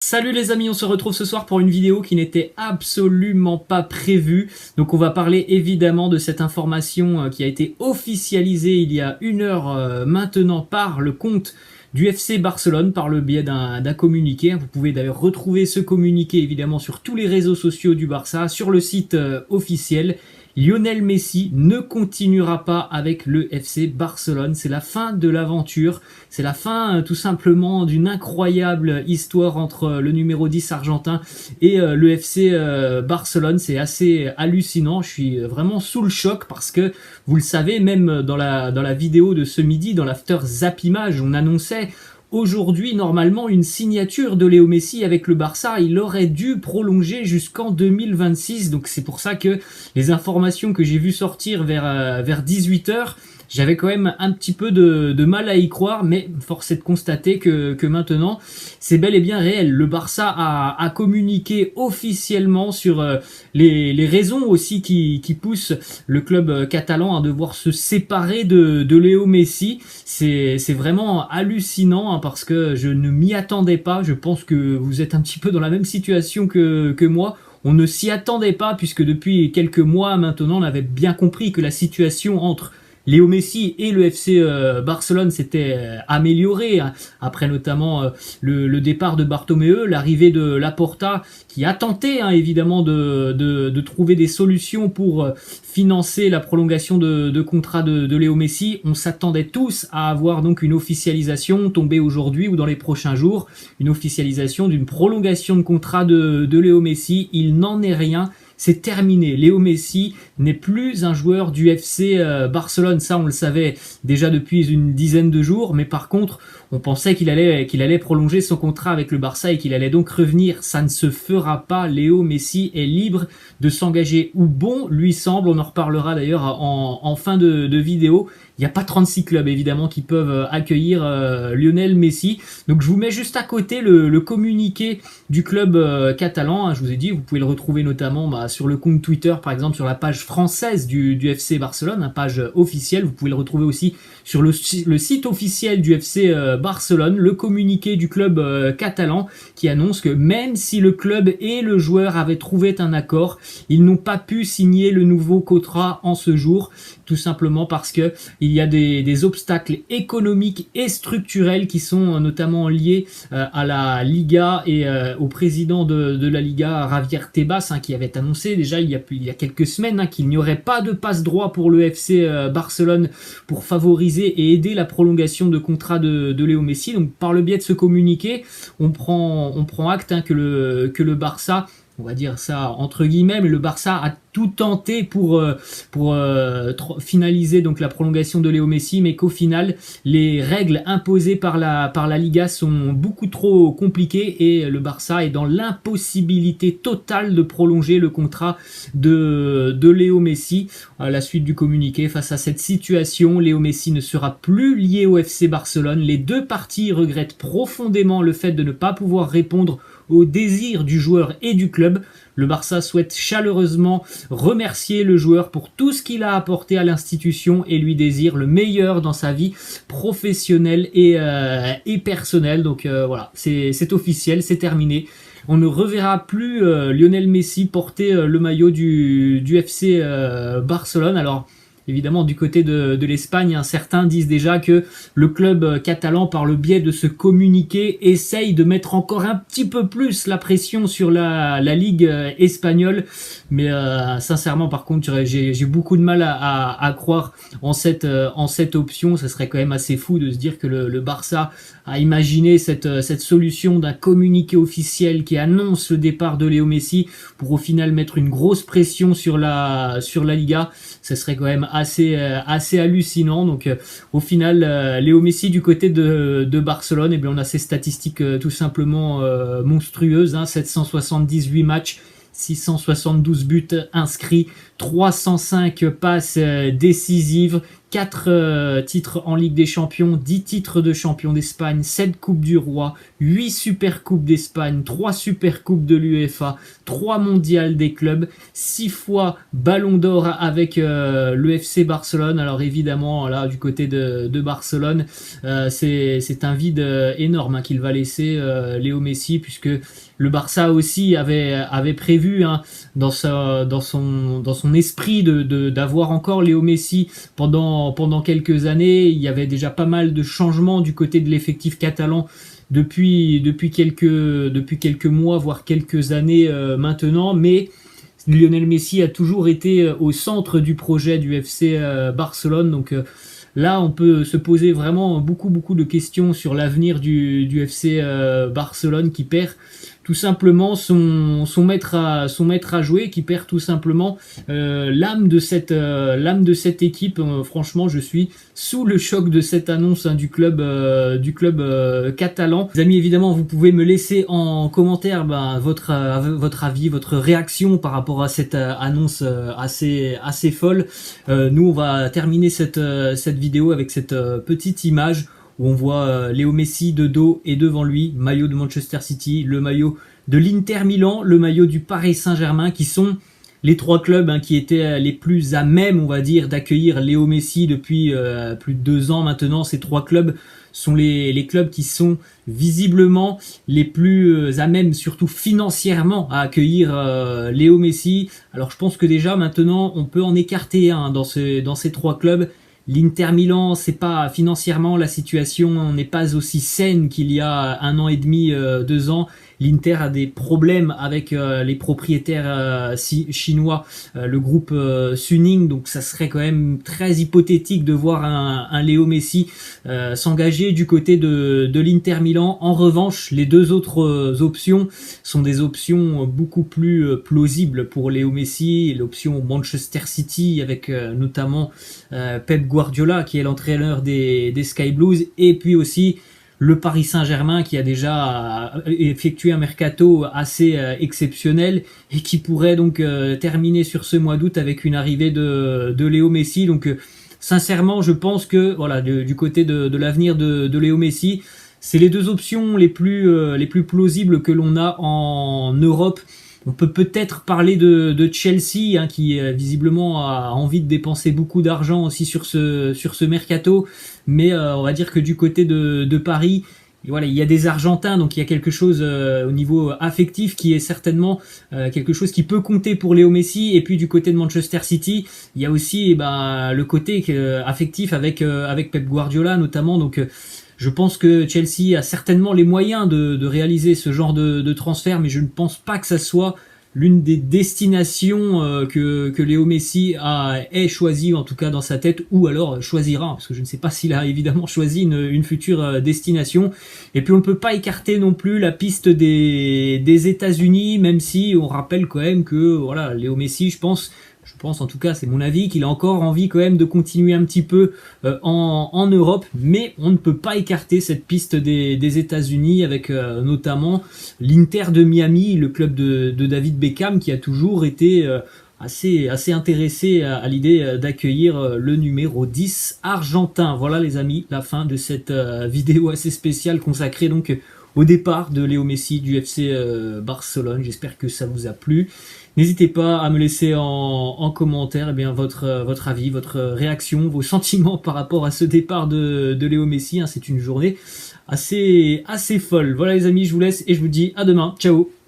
Salut les amis, on se retrouve ce soir pour une vidéo qui n'était absolument pas prévue. Donc on va parler évidemment de cette information qui a été officialisée il y a une heure maintenant par le compte du FC Barcelone par le biais d'un communiqué. Vous pouvez d'ailleurs retrouver ce communiqué évidemment sur tous les réseaux sociaux du Barça, sur le site officiel. Lionel Messi ne continuera pas avec le FC Barcelone. C'est la fin de l'aventure. C'est la fin tout simplement d'une incroyable histoire entre le numéro 10 argentin et le FC Barcelone. C'est assez hallucinant. Je suis vraiment sous le choc parce que, vous le savez, même dans la vidéo de ce midi, dans l'after Zap Image, on annonçait aujourd'hui, normalement, une signature de Léo Messi avec le Barça. Il aurait dû prolonger jusqu'en 2026. Donc c'est pour ça que les informations que j'ai vues sortir vers 18h, j'avais quand même un petit peu de mal à y croire, mais force est de constater que maintenant, c'est bel et bien réel. Le Barça a communiqué officiellement sur les raisons aussi qui poussent le club catalan à devoir se séparer de Léo Messi. C'est vraiment hallucinant parce que je ne m'y attendais pas. Je pense que vous êtes un petit peu dans la même situation que moi. On ne s'y attendait pas puisque depuis quelques mois maintenant, on avait bien compris que la situation entre Léo Messi et le FC Barcelone s'était amélioré après notamment le départ de Bartomeu, l'arrivée de Laporta qui a tenté évidemment de trouver des solutions pour financer la prolongation de contrat de Léo Messi. On s'attendait tous à avoir donc une officialisation tombée aujourd'hui ou dans les prochains jours, une officialisation d'une prolongation de contrat de Léo Messi. Il n'en est rien. C'est terminé. Léo Messi n'est plus un joueur du FC Barcelone. Ça, on le savait déjà depuis une dizaine de jours. Mais par contre, on pensait qu'il allait prolonger son contrat avec le Barça et qu'il allait donc revenir. Ça ne se fera pas. Léo Messi est libre de s'engager où bon lui semble. On en reparlera d'ailleurs en fin de vidéo. Il n'y a pas 36 clubs évidemment qui peuvent accueillir Lionel Messi. Donc je vous mets juste à côté le communiqué du club catalan. Je vous ai dit, vous pouvez le retrouver notamment sur le compte Twitter, par exemple sur la page française du FC Barcelone, page officielle. Vous pouvez le retrouver aussi sur le site officiel du FC Barcelone, le communiqué du club catalan qui annonce que même si le club et le joueur avaient trouvé un accord, ils n'ont pas pu signer le nouveau contrat en ce jour, tout simplement parce que il y a des obstacles économiques et structurels qui sont notamment liés à la Liga et au président de la Liga, Javier Tebas, qui avait annoncé déjà il y a quelques semaines qu'il n'y aurait pas de passe-droit pour le FC Barcelone pour favoriser et aider la prolongation de contrat de Léo Messi. Donc par le biais de ce communiqué, on prend acte que le Barça, on va dire ça entre guillemets, mais le Barça a tout tenté pour finaliser donc la prolongation de Léo Messi, mais qu'au final les règles imposées par la Liga sont beaucoup trop compliquées et le Barça est dans l'impossibilité totale de prolonger le contrat de Léo Messi. À la suite du communiqué, face à cette situation, Léo Messi ne sera plus lié au FC Barcelone. Les deux parties regrettent profondément le fait de ne pas pouvoir répondre aux désirs du joueur et du club. Le Barça souhaite chaleureusement remercier le joueur pour tout ce qu'il a apporté à l'institution et lui désire le meilleur dans sa vie professionnelle et personnelle. Donc voilà, c'est officiel, c'est terminé. On ne reverra plus Lionel Messi porter le maillot du FC Barcelone. Alors évidemment, du côté de l'Espagne, certains disent déjà que le club catalan, par le biais de ce communiqué, essaye de mettre encore un petit peu plus la pression sur la Ligue espagnole. Mais sincèrement, par contre, j'ai beaucoup de mal à croire en cette option. Ça serait quand même assez fou de se dire que le Barça a imaginé cette solution d'un communiqué officiel qui annonce le départ de Léo Messi pour au final mettre une grosse pression sur la Liga. Ça serait quand même assez hallucinant. Donc au final, Léo Messi du côté de Barcelone, bien on a ces statistiques tout simplement monstrueuses, 778 matchs, 672 buts inscrits, 305 passes décisives, 4 titres en Ligue des Champions, 10 titres de champion d'Espagne, 7 Coupes du Roi, 8 Super Coupes d'Espagne, 3 Super Coupes de l'UEFA, 3 mondiales des clubs, 6 fois Ballon d'Or avec le FC Barcelone. Alors évidemment, là, du côté de Barcelone, c'est un vide énorme hein, qu'il va laisser Léo Messi, puisque le Barça aussi avait prévu hein, dans son esprit d'avoir encore Léo Messi pendant quelques années. Il y avait déjà pas mal de changements du côté de l'effectif catalan depuis quelques mois, voire quelques années maintenant, mais Lionel Messi a toujours été au centre du projet du FC Barcelone, donc là on peut se poser vraiment beaucoup de questions sur l'avenir du FC Barcelone, qui perd tout simplement son maître à jouer, qui perd tout simplement l'âme de cette équipe. Franchement, je suis sous le choc de cette annonce hein, du club catalan. Les amis, évidemment, vous pouvez me laisser en commentaire votre avis, votre réaction par rapport à cette annonce assez folle. Nous, on va terminer cette vidéo avec cette petite image où on voit Léo Messi de dos et devant lui, maillot de Manchester City, le maillot de l'Inter Milan, le maillot du Paris Saint-Germain, qui sont les 3 clubs hein, qui étaient les plus à même, on va dire, d'accueillir Léo Messi depuis plus de 2 ans maintenant. Ces 3 clubs sont les clubs qui sont visiblement les plus à même, surtout financièrement, à accueillir Léo Messi. Alors je pense que déjà maintenant on peut en écarter un dans ces 3 clubs. L'Inter Milan, c'est pas financièrement, la situation n'est pas aussi saine qu'il y a 1 an et demi, 2 ans. L'Inter a des problèmes avec les propriétaires chinois, le groupe Suning, donc ça serait quand même très hypothétique de voir un Léo Messi s'engager du côté de l'Inter Milan. En revanche, les 2 autres options sont des options beaucoup plus plausibles pour Léo Messi. L'option Manchester City avec notamment Pep Guardiola qui est l'entraîneur des Sky Blues, et puis aussi le Paris Saint-Germain qui a déjà effectué un mercato assez exceptionnel et qui pourrait donc terminer sur ce mois d'août avec une arrivée de Léo Messi. Donc sincèrement, je pense que voilà, du côté de l'avenir de Léo Messi, c'est les 2 options les plus plausibles que l'on a en Europe. On peut peut-être parler de Chelsea hein, qui visiblement a envie de dépenser beaucoup d'argent aussi sur ce mercato, mais on va dire que du côté de Paris, voilà, il y a des Argentins, donc il y a quelque chose au niveau affectif qui est certainement quelque chose qui peut compter pour Léo Messi. Et puis du côté de Manchester City, il y a aussi le côté affectif avec Pep Guardiola notamment, donc je pense que Chelsea a certainement les moyens de réaliser ce genre de transfert, mais je ne pense pas que ça soit l'une des destinations que Léo Messi ait choisi, en tout cas dans sa tête, ou alors choisira, parce que je ne sais pas s'il a évidemment choisi une future destination. Et puis on ne peut pas écarter non plus la piste des États-Unis, même si on rappelle quand même que voilà, Léo Messi, je pense en tout cas, c'est mon avis, qu'il a encore envie quand même de continuer un petit peu en Europe, mais on ne peut pas écarter cette piste des États-Unis avec notamment l'Inter de Miami, le club de David Beckham, qui a toujours été assez intéressé à l'idée d'accueillir le numéro 10 argentin. Voilà les amis, la fin de cette vidéo assez spéciale consacrée donc au départ de Léo Messi du FC Barcelone. J'espère que ça vous a plu. N'hésitez pas à me laisser en commentaire votre avis, votre réaction, vos sentiments par rapport à ce départ de Léo Messi. C'est une journée assez folle. Voilà les amis, je vous laisse et je vous dis à demain. Ciao.